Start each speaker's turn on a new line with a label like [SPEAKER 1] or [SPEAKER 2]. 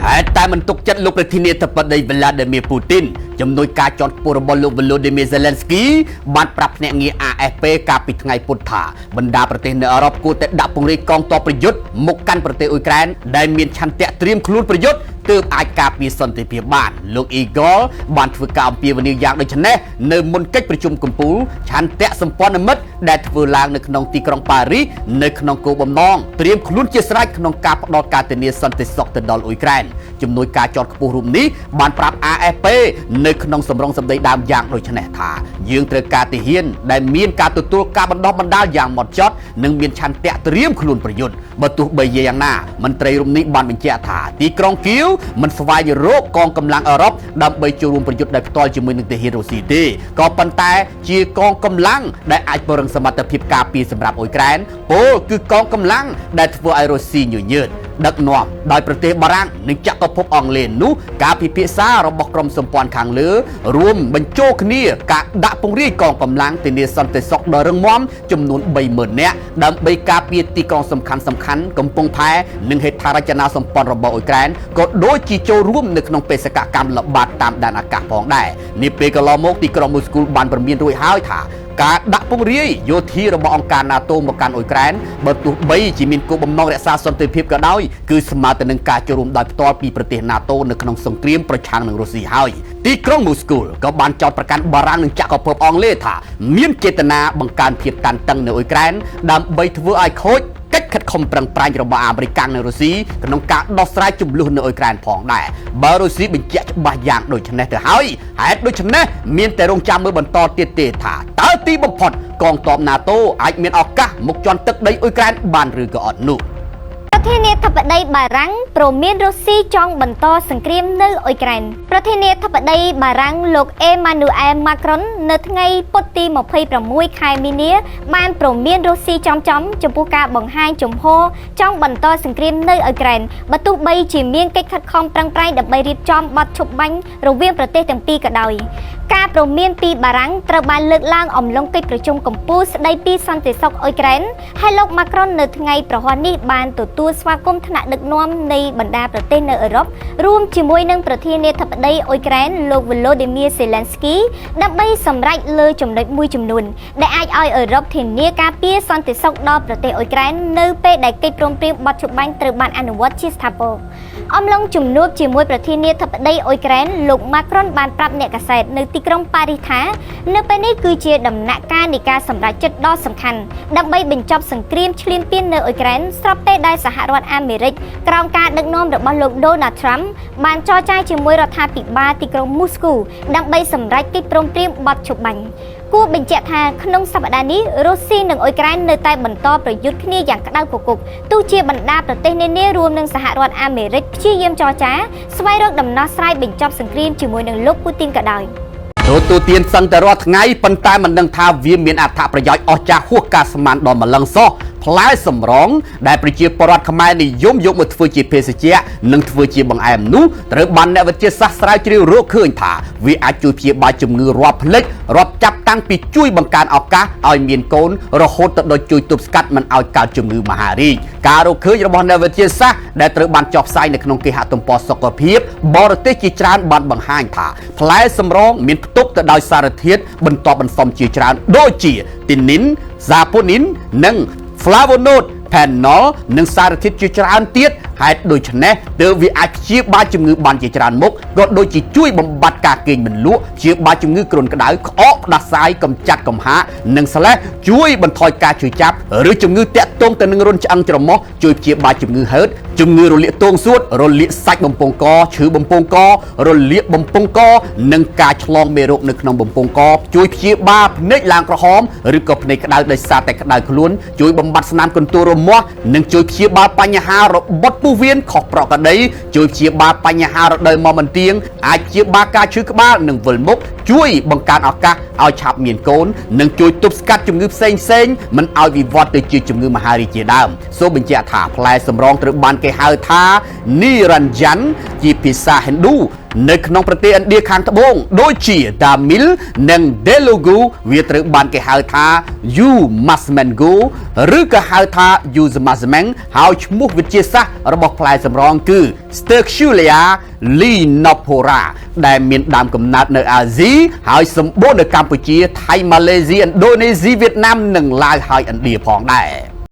[SPEAKER 1] ហើយតែមិនទុកចិត្តលោកប្រធានាធិបតី Vladimir Putin ជំនួយការជាន់ខ្ពស់របស់លោក Volodymyr Zelensky បានប្រាប់ភ្នាក់ងារ AFP កាលពីថ្ងៃពុធថាបណ្ដាប្រទេសនៅអឺរ៉ុបគួរតែដាក់ពង្រាយកងទ័ពប្រយុទ្ធមកកាន់ប្រទេសអ៊ុយក្រែនដែលមានឆន្ទៈត្រៀមខ្លួនប្រយុទ្ធទើបអាចការពារសន្តិភាពបានលោក Igor បានធ្វើការអំពាវនាវយ៉ាងដូចនេះនៅមុនកិច្ចប្រជុំកំពូលឆន្ទៈសម្ព័ន្ធមិត្តដែលធ្វើឡើងនៅក្នុងទីក្រុងប៉ារីសនៅក្នុងគោលបំណងត្រៀមខ្លួនជាស្រេចក្នុងការផ្តល់ការធានាសន្តិសុខទៅដល់អ៊ុយក្រែនជំនួយការជាន់ខ្ពស់រូបនេះបានប្រាប់ AFP នៅក្នុងសម្រងសម្ដីដើមយ៉ាងដូចនេះថាយើងត្រូវការទាហានដែលមានការទទួលការបណ្ដុះបណ្ដាលយ៉ាងហ្មត់ចត់និងមានឆន្ទៈត្រៀមខ្លួនប្រយុទ្ធបើទោះបីយ៉ាងណាមន្ត្រីរូបនេះបានបញ្ជាក់ថាទីក្រុងគៀវមិនស្វែងរកកងកម្លាំងអឺរ៉ុបដើម្បីចូលរួមប្រយុទ្ធដោយផ្ទាល់ជាមួយនឹងទាហានរុស្ស៊ីទេក៏ប៉ុន្តែជាកងកម្លាំងដែលអាចពង្រឹងសមត្ថភាពការពារសម្រាប់អ៊ុយក្រែនពោលគឺកងកម្លាំងដែលធ្វើឲ្យរុស្ស៊ីញញើតដឹកនាំដោយប្រទេសបារាំងនិងចក្រភពអង់គ្លេសនោះការពិភាក្សារបស់ក្រុមសម្ព័ន្ធខាងលើរួមបញ្ចូលគ្នាការដាក់ពង្រាយកងកម្លាំងធានាសន្តិសុខដ៏រឹងមាំចំនួន 30,000 នាក់ដើម្បីការពារទីក្រុងសំខាន់ៗកំពង់ផែនិងហេដ្ឋារចនាសម្ព័ន្ធរបស់អ៊ុយក្រែនក៏ដូចជាចូលរួមនៅក្នុងបេសកកម្មល្បាតតាមដែនអាកាសផងដែរនាពេលកន្លងមកទីក្រុងមូស្គូបានព្រមានរួចហើយថាការដាក់ពង្រាយយោធារបស់អង្គការ NATO មកកាន់អ៊ុយក្រែនបើទោះបីជាមានគោលបំណងរក្សាសន្តិភាពក៏ដោយគឺស្មើទៅនឹងការចូលរួមដោយផ្ទាល់ពីប្រទេស NATO នៅក្នុងសង្គ្រាមប្រឆាំងនឹងរុស្ស៊ីហើយទីក្រុងមូស្គូក៏បានចោទប្រកាន់បារាំងនិងចក្រភពអង់គ្លេសថាមានចេតនាបង្កើនភាពតានតឹងនៅអ៊ុយក្រែនដើម្បីធ្វើឲ្យខូចកិច្ចខិតខំប្រឹងប្រែងរបស់អាមេរិកនិងរុស្ស៊ីក្នុងការដោះស្រាយជម្លោះនៅអ៊ុយក្រែនផងដែរបើរុស្ស៊ីបញ្ជាក់ច្បាស់យ៉ាងដូចនេះទៅហើយហេតុដូច្នេះមានតែរងចាំមើលបន្តទៀតទេថាតើទីបំផុតកងទ័ព NATO អាចមានឱកាសមកជន់ទឹកដីអ៊ុយក្រែនបានឬក៏អត់នោះ
[SPEAKER 2] ប្រធានាធិបតីបារាំងព្រមមានរុស្ស៊ីចង់បន្តសង្គ្រាមនៅអ៊ុយក្រែនប្រធានាធិបតីបារាំងលោកអេម៉ានូអែលម៉ាក្រុននៅថ្ងៃពុធទី26ខែមីនាបានព្រមមានរុស្ស៊ីចំចំពោះការបង្ហាញជំហរចង់បន្តសង្គ្រាមនៅអ៊ុយក្រែនបើទោះបីជាមានកិច្ចខិតខំប្រឹងប្រែងដើម្បីរៀបចំបទឈប់បាញ់រវាងប្រទេសទាំងពីរក៏ដោយការព្រមានពីបារាំងត្រូវបានលើកឡើងអំឡុងកិច្ចប្រជុំកំពូលស្ដីពីសន្តិសុខអ៊ុយក្រែនហើយលោកម៉ាក្រុននៅថ្ងៃប្រហ័ននេះបានទទួលស្វាគមន៍ថ្នាក់ដឹកនាំនៃបណ្ដាប្រទេសនៅអឺរ៉ុបរួមជាមួយនឹងប្រធានាធិបតីអ៊ុយក្រែនលោក Volodymyr Zelensky ដើម្បីសម្រេចលើចំណុចមួយចំនួនដែលអាចឲ្យអឺរ៉ុបធានាការពារសន្តិសុខដល់ប្រទេសអ៊ុយក្រែននៅពេលដែលកិច្ចព្រមព្រៀងបទឈប់បាញ់ត្រូវបានអនុវត្តជាស្ថាពរអំឡុងជំនួបជាមួយប្រធានាធិបតីអ៊ុយក្រែនលោកម៉ាក្រុនបានប្រាប់អ្នកកាសែតនៅទីក្រុងប៉ារីសថានៅពេលនេះគឺជាដំណាក់កាលនៃការសម្រេចចិត្តដ៏សំខាន់ដើម្បីបញ្ចប់សង្គ្រាមឈ្លានពាននៅអ៊ុយក្រែនស្របពេលដែលសហរដ្ឋអាមេរិកក្រោមការដឹកនាំរបស់លោក Donald Trump បានចរចាជាមួយរដ្ឋាភិបាលទីក្រុងមូស្គូដើម្បីសម្រេចកិច្ចព្រមព្រៀងបទឈប់បាញ់គួរបញ្ជាក់ថាក្នុងសប្តាហ៍នេះរុស្ស៊ីនិងអ៊ុយក្រែននៅតែបន្តប្រយុទ្ធគ្នាយ៉ាងក្តៅគគុកទោះជាបណ្ដាប្រទេសនានារួមនឹងសហរដ្ឋអាមេរិកព្យាយាមចរចាស្វែងរកដំណោះស្រាយបញ្ចប់សង្គ្រាមជាមួយនឹងលោកពូទីនក៏ដោយ
[SPEAKER 1] ទទួលទានសឹងតែរាល់ថ្ងៃប៉ុន្តែមិនដឹងថាវាមានអត្ថប្រយោជន៍អស្ចារ្យហួសការស្មានដល់ម្លឹងសោះផ្លែសម្រងដែលប្រជាពលរដ្ឋខ្មែរនិយមយកមកធ្វើជាភេសជ្ជៈនិងធ្វើជាបង្អែមនោះត្រូវបានអ្នកវិទ្យាសាស្ត្រស្រាវជ្រាវរកឃើញថាវាអាចជួយព្យាបាលជំងឺរាប់ផ្លេចរាប់ចាប់តាំងពីជួយបង្កើនឱកាសឲ្យមានកូនរហូតទៅដល់ជួយទប់ស្កាត់មិនឲ្យកើតជំងឺមហារីកការរកឃើញរបស់អ្នកវិទ្យាសាស្ត្រដែលត្រូវបានចុះផ្សាយនៅក្នុងគេហទំព័រសុខភាពបរទេសជាច្រើនបានបង្ហាញថាផ្លែសម្រងមានផ្ទុកទៅដោយសារធាតុបន្តបន្សំជាច្រើនដូចជាទីនីន សាប៉ូនីននិង flavonoid panol និងសារធាតុជាច្រើនទៀតហេតុដូច្នេះទើបវាអាចព្យាបាលជំងឺបានជាច្រើនមុខក៏ដូចជាជួយបំបត្តិការគេងមិនលក់ព្យាបាលជំងឺគ្រុនក្តៅក្អកផ្ដាសាយកម្ចាត់កំហាកនិងស្លេសជួយបន្ថយការឈឺចាប់ឬជំងឺតាក់ទងទៅនឹងរន្ធឆ្អឹងច្រមុះជួយព្យាបាលជំងឺហឺតជំងឺរលាកទងសួតរលាកសាច់បំពង់កឈឺបំពង់ករលាកបំពង់កនិងការឆ្លងមេរោគនៅក្នុងបំពង់កជួយព្យាបាលភ្នែកឡើងក្រហមឬក៏ភ្នែកក្តៅដោយសារតែក្តៅខ្លួនជួយបំបត្តិស្នាមកន្ទួលរមាស់និងជួយព្យាបាលបញ្ហារបត់ពោះវៀនខុសប្រក្រតីជួយព្យាបាលបញ្ហារដូវមកមិនទៀងអាចព្យាបាលការឈឺក្បាលនិងវិលមុខជួយបង្កើនឱកាសឲ្យឆាប់មានកូននិងជួយទប់ស្កាត់ជំងឺផ្សេងមិនឲ្យវិវត្តទៅជាជំងឺមហារីកជាដើមសូមបញ្ជាក់ថាផ្លែសម្រងត្រូវបានគេហៅថា Niranjan ជាភាសាហិណ្ឌូ នៅក្នុងប្រទេសឥណ្ឌាខាងត្បូងដូចជា Tamil និង Telugu វាត្រូវបានគេហៅថា Yu Masmango ឬក៏ហៅថា Yu Masmang ហើយឈ្មោះវិទ្យាសាស្ត្ររបស់ផ្លែសម្រងគឺ Sterculia linophora ដែលមានដើមកំណើតនៅអាស៊ីហើយសម្បូរនៅកម្ពុជា ថៃ ម៉ាឡេស៊ី ឥណ្ឌូនេស៊ី វៀតណាមនិងឡាវហើយឥណ្ឌាផងដែរ